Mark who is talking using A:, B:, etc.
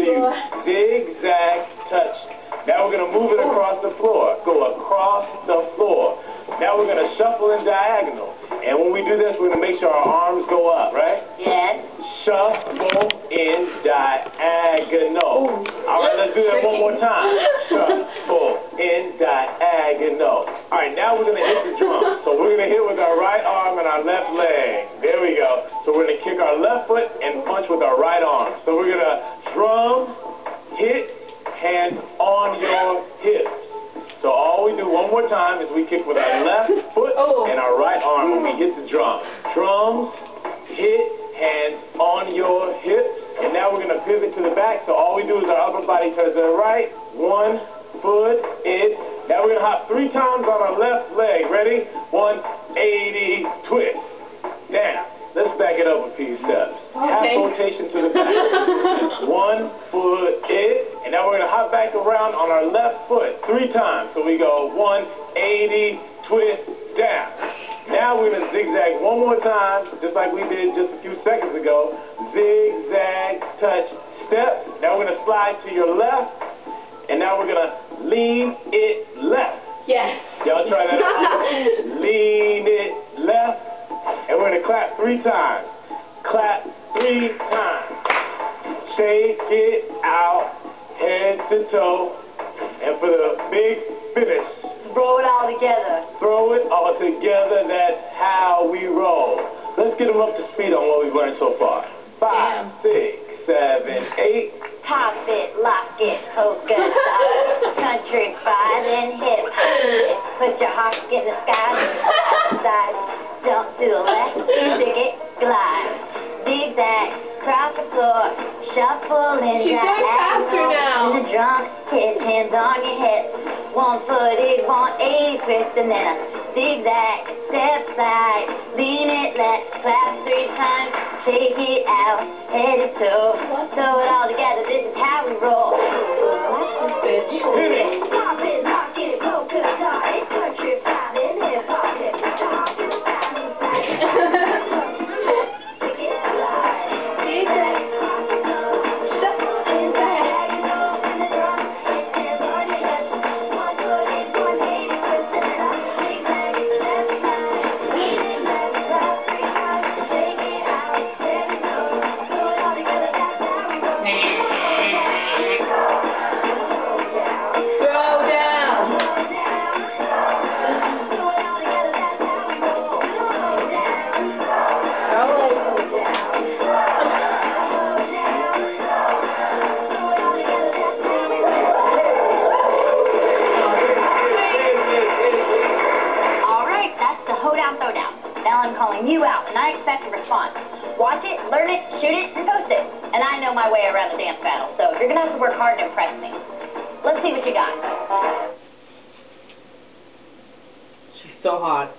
A: you zigzag touch. Now we're going to move it across the floor. Go across the floor. Now we're going to shuffle in diagonal. And when we do this, we're going to make sure our arms go up, right?
B: Yes.
A: Shuffle in diagonal. All right, let's do that one more time. Shuffle in diagonal. All right, now we're going to hit the drum. So we're going to hit with our right arm and our left leg. There we go. So we're going to kick our left foot and punch with our right arm. So we're going to drum, hit, hand on your hips. So all we do one more time is we kick with our left foot and our right arm when we hit the drum. Drums, hit, hands on your hips. And now we're going to pivot to the back. So all we do is our upper body turns to the right. 1 foot is. Now we're going to hop 3 times on our left leg. Ready? 180 twist. Down. Let's back it up a few steps. Half rotation to the back. 1 foot is. And now we're going to hop back around on our left foot 3 times. So we go 180 twist down. Now we're going to zigzag one more time, just like we did just a few seconds ago. Zigzag, touch, step. Now we're going to slide to your left. And now we're going to lean it left.
B: Yes.
A: Y'all try that out. Lean it left. And we're going to clap 3 times. Clap 3 times. Shake it out, head to toe. And for the big finish,
B: throw it all together.
A: Throw it all together. That's how we roll. Let's get them up to speed on what we've learned so far. 5, 6, 7, 8.
B: Pop it, lock it, polka dot, country, violin, hip hop. Put your heart in the sky, side, jump to the left, dig it, glide, zigzag, cross the floor, shuffle in diagonal. The drum hit, hands on your hips. 1 foot is 180 twist, and then a zigzag, step side, lean it left, clap 3 times, shake it out, head to toe, throw it all together. This is how we roll. Pop it, lock it, polka dot, it's country, violin, hip hop, hip hop, I'm calling you out, and I expect a response. Watch it, learn it, shoot it, and post it. And I know my way around a dance battle, so you're going to have to work hard to impress me. Let's see what you got.
C: She's so hot.